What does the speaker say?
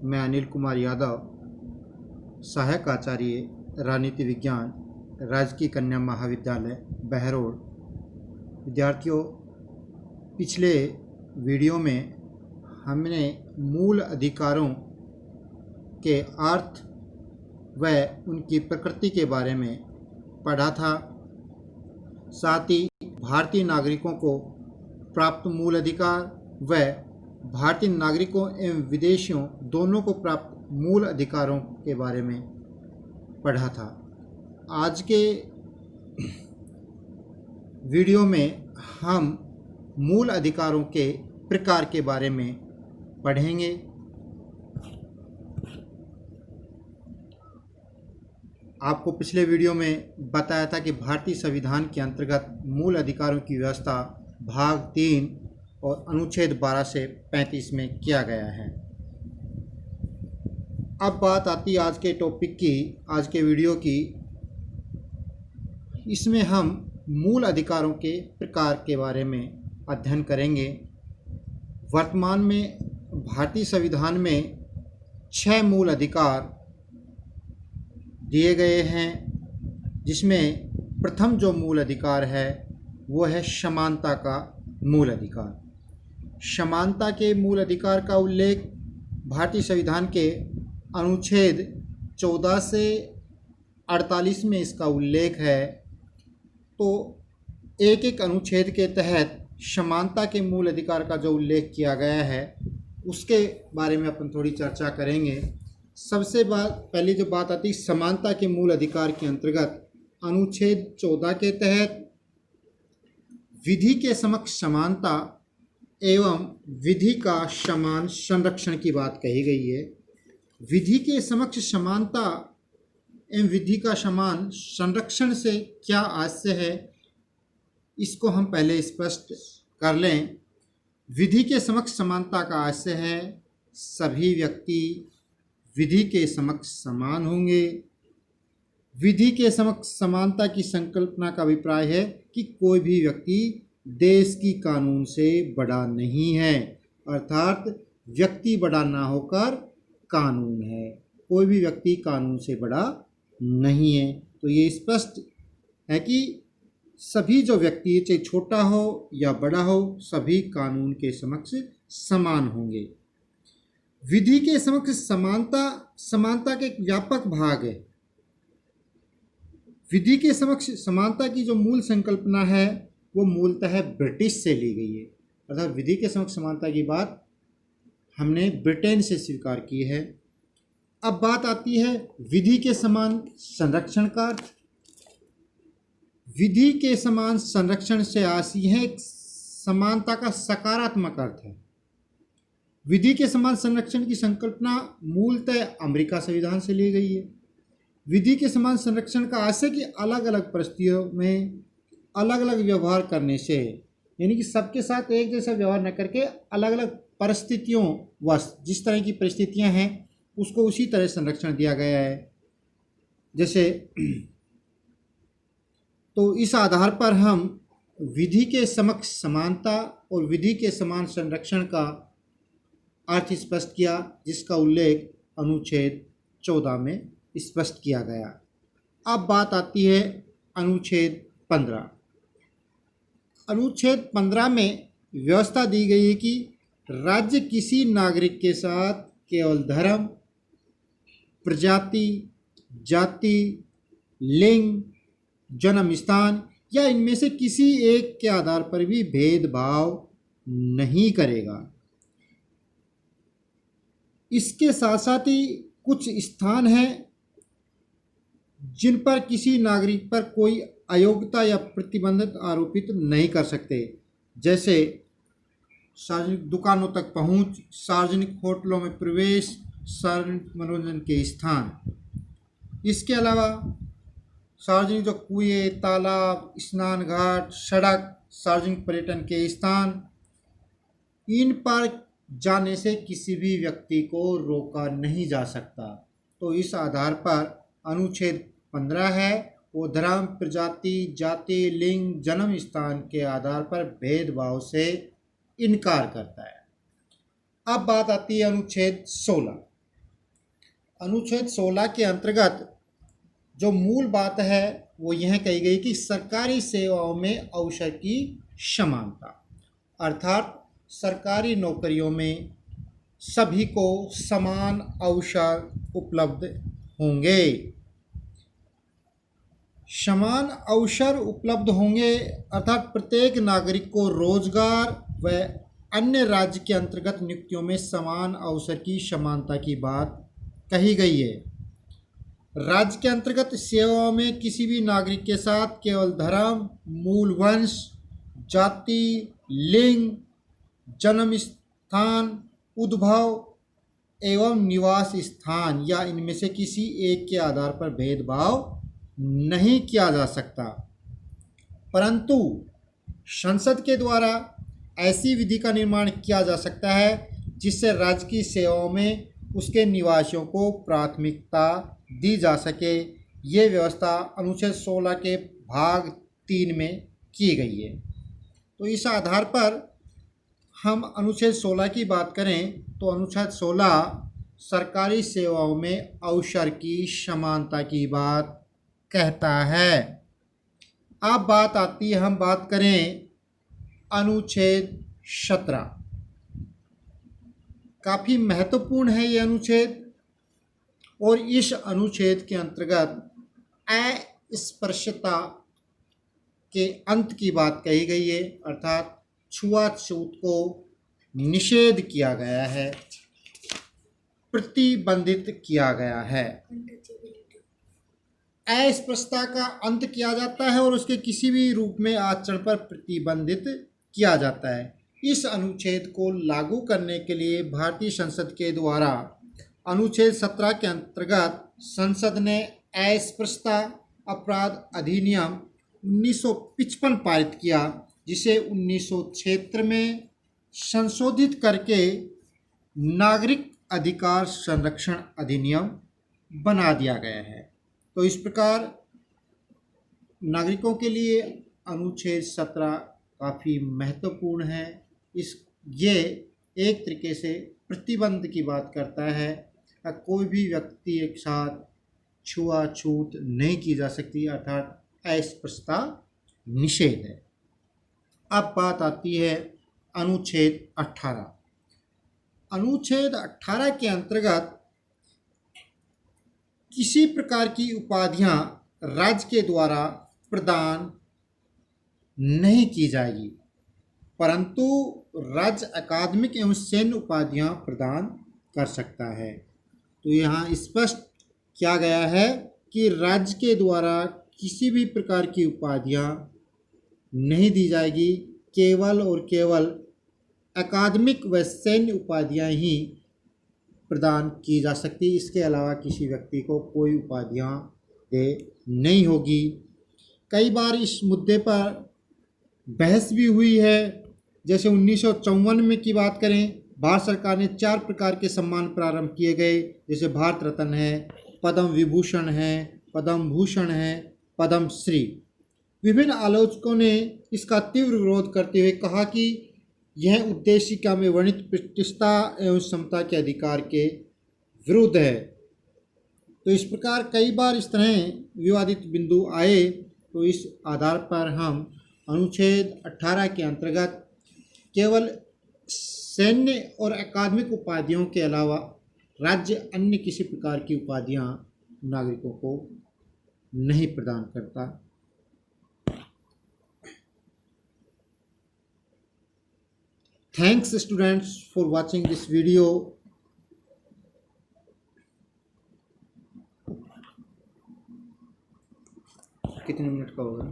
मैं अनिल कुमार यादव, सहायक आचार्य राजनीति विज्ञान, राजकीय कन्या महाविद्यालय बहरोड। विद्यार्थियों, पिछले वीडियो में हमने मूल अधिकारों के अर्थ व उनकी प्रकृति के बारे में पढ़ा था। साथ ही भारतीय नागरिकों को प्राप्त मूल अधिकार व भारतीय नागरिकों एवं विदेशियों दोनों को प्राप्त मूल अधिकारों के बारे में पढ़ा था। आज के वीडियो में हम मूल अधिकारों के प्रकार के बारे में पढ़ेंगे। आपको पिछले वीडियो में बताया था कि भारतीय संविधान के अंतर्गत मूल अधिकारों की व्यवस्था भाग 3 और अनुच्छेद 12 से 35 में किया गया है। अब बात आती है आज के टॉपिक की, आज के वीडियो की। इसमें हम मूल अधिकारों के प्रकार के बारे में अध्ययन करेंगे। वर्तमान में भारतीय संविधान में 6 मूल अधिकार दिए गए हैं, जिसमें प्रथम जो मूल अधिकार है वो है समानता का मूल अधिकार। समानता के मूल अधिकार का उल्लेख भारतीय संविधान के अनुच्छेद 14 से 48 में इसका उल्लेख है। तो एक एक अनुच्छेद के तहत समानता के मूल अधिकार का जो उल्लेख किया गया है उसके बारे में अपन थोड़ी चर्चा करेंगे। सबसे पहली जो बात आती है समानता के मूल अधिकार के अंतर्गत अनुच्छेद 14 के तहत विधि के समक्ष समानता एवं विधि का समान संरक्षण की बात कही गई है। विधि के समक्ष समानता एवं विधि का समान संरक्षण से क्या आशय है, इसको हम पहले स्पष्ट कर लें। विधि के समक्ष समानता का आशय है सभी व्यक्ति विधि के समक्ष समान होंगे। विधि के समक्ष समानता की संकल्पना का अभिप्राय है कि कोई भी व्यक्ति देश की कानून से बड़ा नहीं है, अर्थात व्यक्ति बड़ा ना होकर कानून है। कोई भी व्यक्ति कानून से बड़ा नहीं है। तो ये स्पष्ट है कि सभी जो व्यक्ति चाहे छोटा हो या बड़ा हो, सभी कानून के समक्ष समान होंगे। विधि के समक्ष समानता के एक व्यापक भाग है। विधि के समक्ष समानता की जो मूल संकल्पना है वो मूलतः ब्रिटिश से ली गई है। अर्थात विधि के समक्ष समानता की बात हमने ब्रिटेन से स्वीकार की है। अब बात आती है विधि के समान संरक्षण का। विधि के समान संरक्षण से आशय है समानता का सकारात्मक अर्थ है। विधि के समान संरक्षण की संकल्पना मूलतः अमेरिका संविधान से ली गई है। विधि के समान संरक्षण का आशय कि अलग अलग परिस्थितियों में अलग अलग व्यवहार करने से, यानी कि सबके साथ एक जैसा व्यवहार न करके अलग अलग परिस्थितियों वश जिस तरह की परिस्थितियां हैं उसको उसी तरह संरक्षण दिया गया है। जैसे तो इस आधार पर हम विधि के समक्ष समानता और विधि के समान संरक्षण का अर्थ स्पष्ट किया, जिसका उल्लेख अनुच्छेद 14 में स्पष्ट किया गया। अब बात आती है अनुच्छेद 15। अनुच्छेद 15 में व्यवस्था दी गई है कि राज्य किसी नागरिक के साथ केवल धर्म, प्रजाति, जाति, लिंग, जन्म स्थान या इनमें से किसी एक के आधार पर भी भेदभाव नहीं करेगा। इसके साथ साथ ही कुछ स्थान हैं जिन पर किसी नागरिक पर कोई अयोग्यता या प्रतिबंधित आरोपित नहीं कर सकते, जैसे सार्वजनिक दुकानों तक पहुंच, सार्वजनिक होटलों में प्रवेश, सार्वजनिक मनोरंजन के स्थान। इसके अलावा सार्वजनिक जो कुएं, तालाब, स्नान घाट, सड़क, सार्वजनिक पर्यटन के स्थान, इन पर जाने से किसी भी व्यक्ति को रोका नहीं जा सकता। तो इस आधार पर अनुच्छेद 15 है वो धर्म, प्रजाति, जाति, लिंग, जन्म स्थान के आधार पर भेदभाव से इनकार करता है। अब बात आती है अनुच्छेद 16। अनुच्छेद 16 के अंतर्गत जो मूल बात है वो यह कही गई कि सरकारी सेवाओं में अवसर की समानता, अर्थात सरकारी नौकरियों में सभी को समान अवसर उपलब्ध होंगे। समान अवसर उपलब्ध होंगे अर्थात प्रत्येक नागरिक को रोजगार व अन्य राज्य के अंतर्गत नियुक्तियों में समान अवसर की समानता की बात कही गई है। राज्य के अंतर्गत सेवाओं में किसी भी नागरिक के साथ केवल धर्म, मूल वंश, जाति, लिंग, जन्म स्थान, उद्भव एवं निवास स्थान या इनमें से किसी एक के आधार पर भेदभाव नहीं किया जा सकता, परंतु संसद के द्वारा ऐसी विधि का निर्माण किया जा सकता है जिससे राज्य की सेवाओं में उसके निवासियों को प्राथमिकता दी जा सके। ये व्यवस्था अनुच्छेद 16 के भाग 3 में की गई है। तो इस आधार पर हम अनुच्छेद 16 की बात करें तो अनुच्छेद 16 सरकारी सेवाओं में अवसर की समानता की बात कहता है। अब बात आती है, हम बात करें अनुच्छेद 17। काफ़ी महत्वपूर्ण है ये अनुच्छेद और इस अनुच्छेद के अंतर्गत अस्पृश्यता के अंत की बात कही गई है, अर्थात छुआछूत को निषेध किया गया है, प्रतिबंधित किया गया है। अस्पृश्यता का अंत किया जाता है और उसके किसी भी रूप में आचरण पर प्रतिबंधित किया जाता है। इस अनुच्छेद को लागू करने के लिए भारतीय संसद के द्वारा अनुच्छेद 17 के अंतर्गत संसद ने अस्पृश्यता अपराध अधिनियम 1955 पारित किया, जिसे 1976 में संशोधित करके नागरिक अधिकार संरक्षण अधिनियम बना दिया गया है। तो इस प्रकार नागरिकों के लिए अनुच्छेद 17 काफ़ी महत्वपूर्ण है। ये एक तरीके से प्रतिबंध की बात करता है, कोई भी व्यक्ति एक साथ छुआछूत नहीं की जा सकती, अर्थात अस्पृश्यता निषेध है। अब बात आती है अनुच्छेद 18। अनुच्छेद 18 के अंतर्गत किसी प्रकार की उपाधियां राज्य के द्वारा प्रदान नहीं की जाएगी, परंतु राज्य अकादमिक एवं सैन्य उपाधियां प्रदान कर सकता है। तो यहाँ स्पष्ट किया गया है कि राज्य के द्वारा किसी भी प्रकार की उपाधियां नहीं दी जाएगी, केवल और केवल अकादमिक व सैन्य उपाधियां ही प्रदान की जा सकती। इसके अलावा किसी व्यक्ति को कोई उपाधियां दे नहीं होगी। कई बार इस मुद्दे पर बहस भी हुई है। जैसे 1954 में की बात करें, भारत सरकार ने 4 प्रकार के सम्मान प्रारंभ किए गए, जैसे भारत रत्न है, पद्म विभूषण है, पद्म भूषण है, पद्म श्री। विभिन्न आलोचकों ने इसका तीव्र विरोध करते हुए कहा कि यह उद्देशिका में वर्णित प्रतिष्ठा एवं समता के अधिकार के विरुद्ध है। तो इस प्रकार कई बार इस तरह विवादित बिंदु आए, तो इस आधार पर हम अनुच्छेद 18 के अंतर्गत केवल सैन्य और अकादमिक उपाधियों के अलावा राज्य अन्य किसी प्रकार की उपाधियां नागरिकों को नहीं प्रदान करता। Thanks students for watching this video. कितने मिनट का होगा?